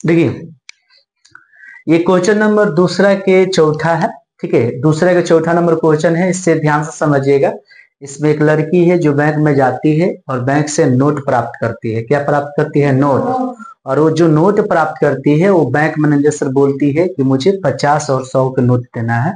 देखिए ये question number दूसरा के चौथा है, ठीक है, दूसरा के चौथा नंबर क्वेश्चन है। इससे ध्यान से समझिएगा। इसमें एक लड़की है जो बैंक में जाती है और बैंक से नोट प्राप्त करती है। क्या प्राप्त करती है? नोट। और वो जो नोट प्राप्त करती है वो बैंक मैनेजर से बोलती है कि मुझे 50 और 100 के नोट देना है।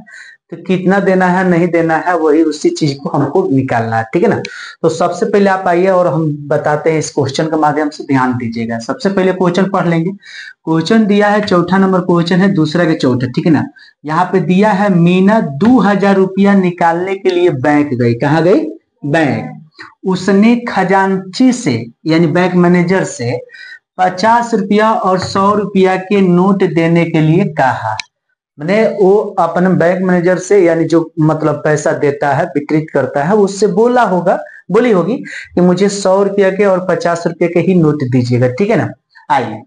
तो कितना देना है नहीं देना है वही उसी चीज को हमको निकालना है, ठीक है ना। तो सबसे पहले आप आइए और हम बताते हैं इस क्वेश्चन के माध्यम से, ध्यान दीजिएगा। सबसे पहले क्वेश्चन पढ़ लेंगे। क्वेश्चन दिया है, चौथा नंबर क्वेश्चन है, दूसरा के चौथा, ठीक है ना। यहाँ पे दिया है मीना 2000 रुपया निकालने के लिए बैंक गई। कहाँ गई? बैंक। उसने खजांची से यानी बैंक मैनेजर से 50 रुपया और 100 रुपया के नोट देने के लिए कहा। मैंने वो अपने बैंक मैनेजर से यानी जो मतलब पैसा देता है, वितरित करता है, उससे बोला होगा, बोली होगी कि मुझे 100 रुपया के और 50 रुपये के ही नोट दीजिएगा, ठीक है ना। आइए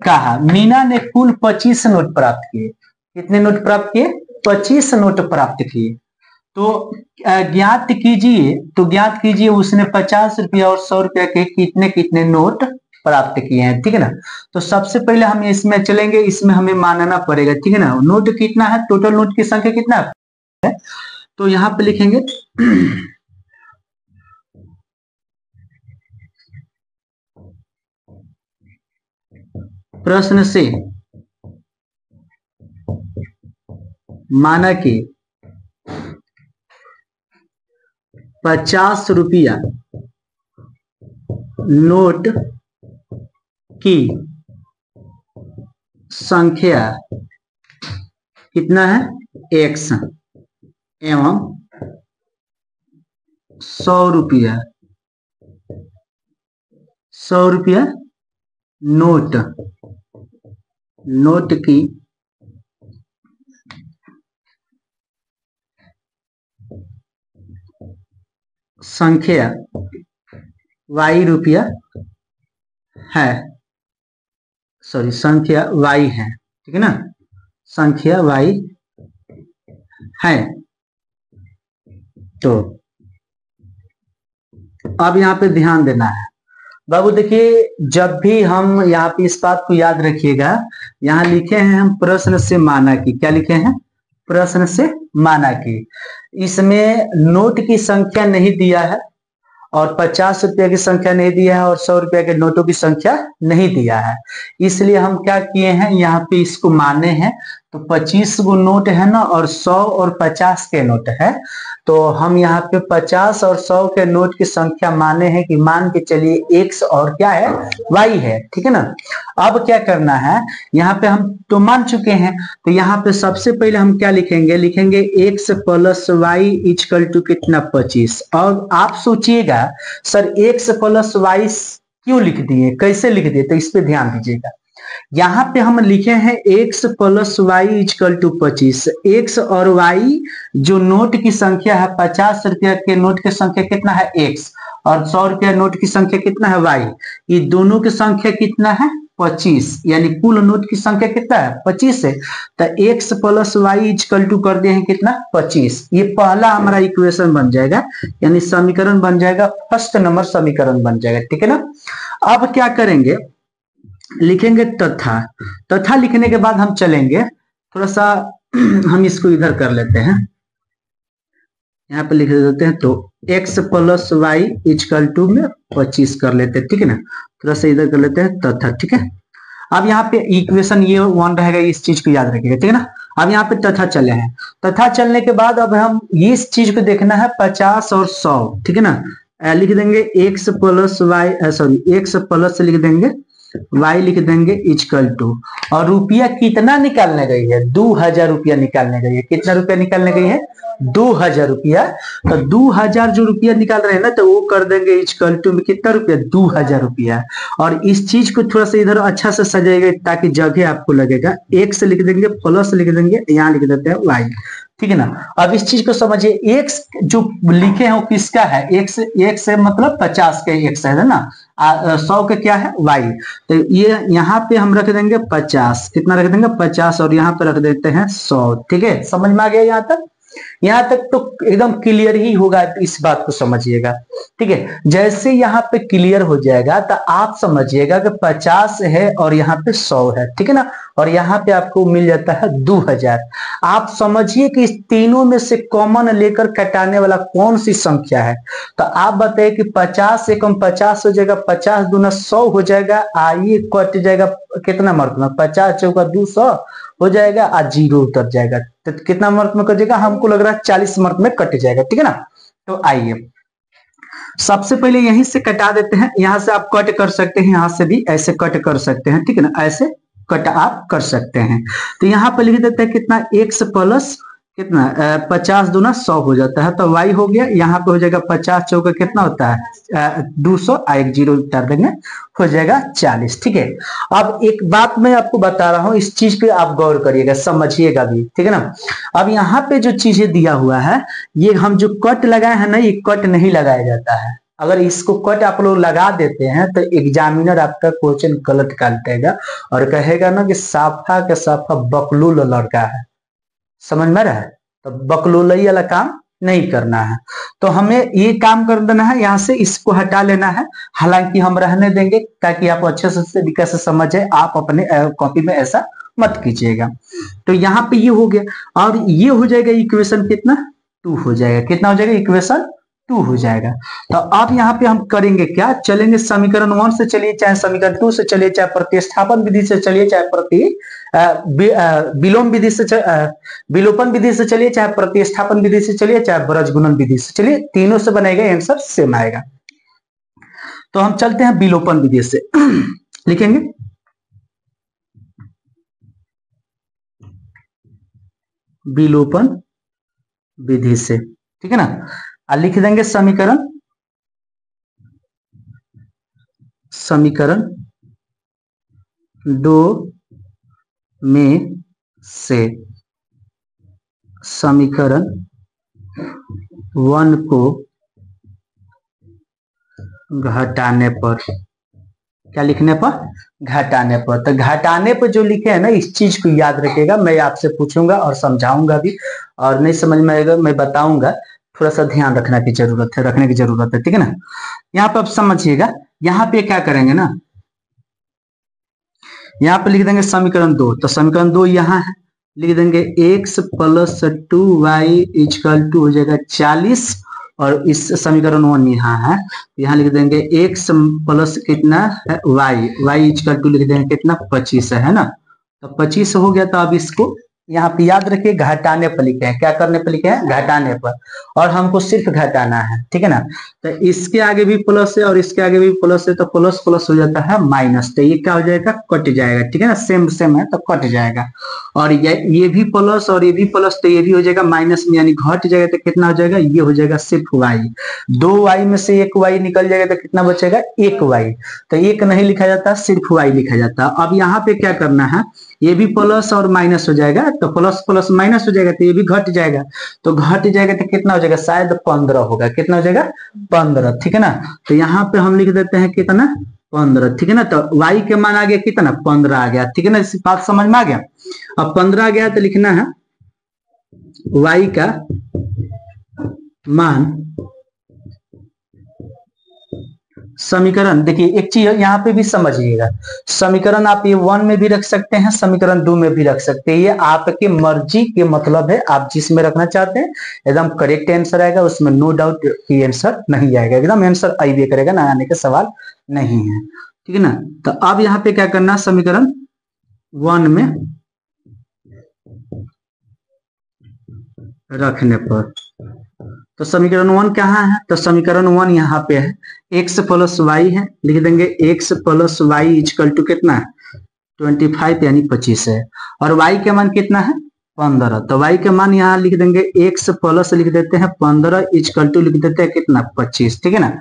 कहा मीना ने कुल 25 नोट प्राप्त किए। कितने नोट प्राप्त किए? 25 नोट प्राप्त किए। तो ज्ञात कीजिए, तो ज्ञात कीजिए उसने 50 रुपया और 100 रुपया के कितने कितने नोट प्राप्त किए हैं, ठीक है ना। तो सबसे पहले हम इसमें चलेंगे, इसमें हमें मानना पड़ेगा, ठीक है ना। नोट कितना है? टोटल नोट की संख्या कितना है? तो यहां पे लिखेंगे प्रश्न से माना कि 50 रुपया नोट की संख्या कितना है? x एवं 100 रुपया नोट की संख्या y रुपया है, सॉरी संख्या y है, ठीक है ना, संख्या y है। तो अब यहाँ पे ध्यान देना है बाबू। देखिए जब भी हम यहाँ पे इस बात को याद रखिएगा, यहाँ लिखे हैं हम प्रश्न से माना कि, क्या लिखे हैं? प्रश्न से माना कि। इसमें नोट की संख्या नहीं दिया है और 50 रुपया की संख्या नहीं दिया है और 100 रुपया के नोटों की संख्या नहीं दिया है। इसलिए हम क्या किए हैं, यहाँ पे इसको माने हैं। तो 25 गो नोट है ना, और 100 और 50 के नोट है। तो हम यहाँ पे 50 और 100 के नोट की संख्या माने हैं कि मान के चलिए x और क्या है? y है, ठीक है ना। अब क्या करना है, यहाँ पे हम तो मान चुके हैं। तो यहाँ पे सबसे पहले हम क्या लिखेंगे? लिखेंगे x plus y equal to कितना? 25। और आप सोचिएगा सर x प्लस वाई क्यों लिख दिए, कैसे लिख दिए? तो इस पे ध्यान दीजिएगा। यहाँ पे हम लिखे हैं x plus y equal to 25। x और y जो नोट की संख्या है, 50 रुपया के नोट की संख्या कितना है? x, और 100 रुपया नोट की संख्या कितना है? y। ये दोनों की संख्या कितना है? 25। यानी कुल नोट की संख्या कितना है? 25 है। तो x plus y equal to कर दिए हैं कितना? 25। ये पहला हमारा इक्वेशन बन जाएगा, यानी समीकरण बन जाएगा, फर्स्ट नंबर समीकरण बन जाएगा, ठीक है ना। अब क्या करेंगे, लिखेंगे तथा लिखने के बाद हम चलेंगे थोड़ा सा हम इसको इधर कर लेते हैं, यहाँ पे लिख देते हैं। तो x plus y equal to में 25 कर लेते हैं, ठीक है ना। थोड़ा सा इधर कर लेते हैं तथा, ठीक है। अब यहाँ पे इक्वेशन ये 1 रहेगा, इस चीज को याद रखिएगा, ठीक है ना। अब यहाँ पे तथा चले हैं। तथा चलने के बाद अब हम इस चीज को देखना है 50 और 100, ठीक है ना। लिख देंगे x plus y, sorry x plus लिख देंगे y लिख देंगे इक्वल टू, और रुपया कितना निकालने गई है? 2000 रुपया निकालने गई है। कितना रुपया निकालने गई है? 2000 रुपया। तो 2000 जो रुपया निकाल रहे हैं ना, तो वो कर देंगे इक्वल टू में कितना रुपया? 2000 रुपया। और इस चीज को थोड़ा सा इधर अच्छा से सजाएगा ताकि जगह आपको लगेगा। x लिख देंगे, प्लस लिख देंगे, यहाँ लिख देते हैं y, ठीक है ना। अब इस चीज को समझिए, x जो लिखे हैं वो किसका है? x है मतलब 50 के x है ना, 100 के क्या है? y। तो ये यहाँ पे हम रख देंगे 50, कितना रख देंगे? 50, और यहाँ पे रख देते हैं 100, ठीक है। समझ में आ गया यहाँ तक? यहाँ तक तो एकदम क्लियर ही होगा, इस बात को समझिएगा। ठीक है, जैसे यहाँ पे क्लियर हो जाएगा तो आप समझिएगा कि 50 है और यहाँ पे 100 है, ठीक है ना, और यहाँ पे आपको मिल जाता है 2000। आप समझिए कि इस तीनों में से कॉमन लेकर घटाने वाला कौन सी संख्या है। तो आप बताइए कि 50 से कम 50 हो जाएगा, 50 दूना 100 हो जाएगा, आइए कट जाएगा कितना मार्क में, 50 चौका 200 हो जाएगा, आज 0 उतर जाएगा, तो कितना मार्क में कट जाएगा, हमको लग रहा है 40 मार्क में कट जाएगा, ठीक है ना। तो आइए सबसे पहले यहीं से कटा देते हैं, यहां से आप कट कर सकते हैं, यहां से भी ऐसे कट कर सकते हैं, ठीक है ना, ऐसे कट आप कर सकते हैं। तो यहाँ पर लिख देते हैं कितना, x प्लस कितना 50 दूना 100 हो जाता है, तो y हो गया, यहाँ पे हो जाएगा 50 चौका कितना होता है 200, एक 0 उतार देंगे, हो जाएगा 40। ठीक है, अब एक बात मैं आपको बता रहा हूँ, इस चीज पे आप गौर करिएगा, समझिएगा भी, ठीक है ना। अब यहाँ पे जो चीजें दिया हुआ है, ये हम जो कट लगाए हैं ना, ये कट नहीं लगाया जाता है। अगर इसको कट आप लोग लगा देते हैं तो एग्जामिनर आपका क्वेश्चन गलत काटेगा और कहेगा ना कि साफा के साफा बकलूल लड़का है, समझ में रहा है। तो बकलूलई वाला काम नहीं करना है, तो हमें ये काम कर देना है, यहाँ से इसको हटा लेना है। हालांकि हम रहने देंगे ताकि आप अच्छे से तरीके से समझे, आप अपने कॉपी में ऐसा मत कीजिएगा। तो यहाँ पे ये हो गया और ये हो जाएगा इक्वेशन कितना 2 हो जाएगा, कितना हो जाएगा इक्वेशन 2 हो जाएगा। तो अब यहाँ पे हम करेंगे क्या, चलेंगे समीकरण 1 से चलिए, चाहे समीकरण 2 से चलिए, चाहे प्रतिस्थापन विधि से चलिए, चाहे विलोम विधि से विलोपन विधि से चलिए, चाहे प्रतिस्थापन विधि से चलिए, चाहे बृहज्गुणन विधि से चलिए, तीनों से बनेगा आंसर सेम आएगा। तो हम चलते हैं विलोपन विधि से लिखेंगे विलोपन विधि से, ठीक है ना। लिख देंगे समीकरण 2 में से समीकरण 1 को घटाने पर, क्या लिखने पर, घटाने पर। तो घटाने पर जो लिखे है ना, इस चीज को याद रखिएगा, मैं आपसे पूछूंगा और समझाऊंगा भी, और नहीं समझ में आएगा मैं बताऊंगा, थोड़ा सा ध्यान रखने की जरूरत है, ठीक है ना। यहाँ पे आप समझिएगा, यहाँ पे क्या करेंगे ना, यहाँ पे लिख देंगे समीकरण 2, तो समीकरण 2 यहाँ है, लिख देंगे x plus 2y equal to हो जाएगा 40, और इस समीकरण 1 यहाँ है, यहाँ लिख देंगे x प्लस कितना है y इक्वल टू लिख देंगे कितना 25 है ना। तो 25 हो गया, तो अब इसको यहाँ पे याद रखिए घटाने पर लिखे हैं, क्या करने पर लिखे हैं, घटाने पर, और हमको सिर्फ घटाना है, ठीक है ना। तो इसके आगे भी प्लस है और इसके आगे भी प्लस है, तो प्लस प्लस हो जाता है माइनस, तो ये क्या हो जाएगा, कट जाएगा, ठीक है ना, सेम सेम है तो कट जाएगा। और ये भी प्लस और ये भी प्लस, तो ये भी हो जाएगा माइनस में, यानी घट जाएगा, तो कितना हो जाएगा, ये हो जाएगा सिर्फ y, 2y में से एक y निकल जाएगा, तो कितना बचेगा, एक y, तो एक नहीं लिखा जाता, सिर्फ y लिखा जाता। अब यहाँ पे क्या करना है, ये भी प्लस और माइनस हो जाएगा, तो प्लस प्लस माइनस हो जाएगा, तो ये भी घट जाएगा, तो घट जाएगा तो कितना हो जाएगा, शायद 15 होगा, कितना हो जाएगा 15, ठीक है ना। तो यहाँ पे हम लिख देते हैं कितना 15, ठीक है ना। तो y के मान आ गया कितना 15 आ गया, ठीक है ना, इस बात समझ में आ गया। अब 15 आ गया तो लिखना है y का मान, समीकरण देखिए एक चीज यहाँ पे भी समझिएगा, समीकरण आप ये 1 में भी रख सकते हैं, समीकरण 2 में भी रख सकते हैं, ये आपके मर्जी के मतलब है, आप जिसमें रखना चाहते हैं एकदम करेक्ट आंसर आएगा, उसमें नो डाउट की आंसर नहीं आएगा, एकदम आंसर आइए करेगा ना, आने का सवाल नहीं है, ठीक है ना। तो अब यहाँ पे क्या करना, समीकरण 1 में रखने पर, तो समीकरण 1 कहाँ है, तो समीकरण 1 यहाँ पे है, x प्लस वाई है, लिख देंगे x plus y equal to कितना है 25 यानी 25 है, और y के मान कितना है 15, तो y के मान यहाँ लिख देंगे x प्लस लिख देते हैं 15 इक्वल टू लिख देते हैं कितना 25, ठीक है ना।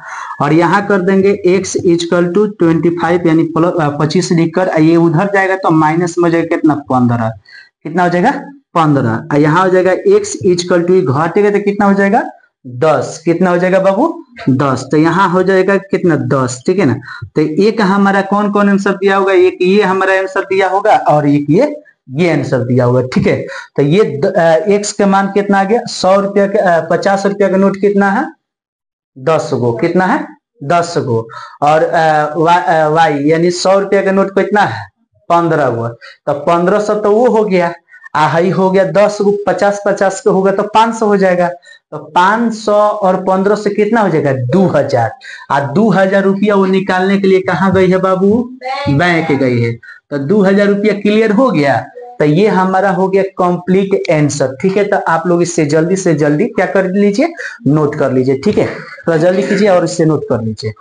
और यहाँ कर देंगे x इक्वल टू 25 यानी 25 लिखकर ये उधर जाएगा तो माइनस में जाएगा कितना 15, कितना हो जाएगा 15, यहाँ हो जाएगा x इक्वल टू घटेगा तो कितना हो जाएगा 10, कितना हो जाएगा बाबू 10, तो यहाँ हो जाएगा कितना 10, ठीक है ना। तो एक हमारा कौन कौन आंसर दिया होगा, एक ये हमारा आंसर दिया होगा और एक ये ये आंसर दिया हुआ है। ठीक है, तो ये एक्स का मान कितना आ गया, 100 रुपया का 50 रुपया का नोट कितना है, 10 गो, कितना है 10 गो। और वाई यानी 100 रुपया का नोट कितना है, 15 गो। तो 1500 तो वो हो गया, हाई हो गया 10 गो, 50-50 का होगा तो 500 हो जाएगा। तो 500 और 15 से कितना हो जाएगा, 2000। और 2000 रुपया वो निकालने के लिए कहाँ गई है बाबू, बैंक गई है। तो 2000 रुपया क्लियर हो गया। तो ये हमारा हो गया कंप्लीट आंसर। ठीक है, तो आप लोग इससे जल्दी से जल्दी क्या कर लीजिए, नोट कर लीजिए। ठीक है, तो जल्दी कीजिए और इससे नोट कर लीजिए।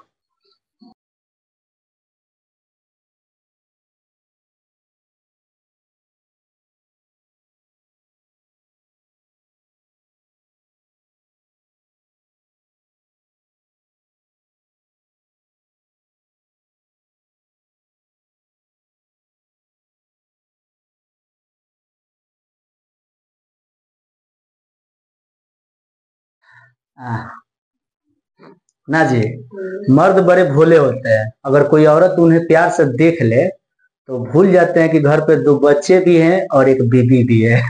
ना जी, मर्द बड़े भोले होते हैं। अगर कोई औरत उन्हें प्यार से देख ले तो भूल जाते हैं कि घर पे 2 बच्चे भी हैं और एक बीबी भी है।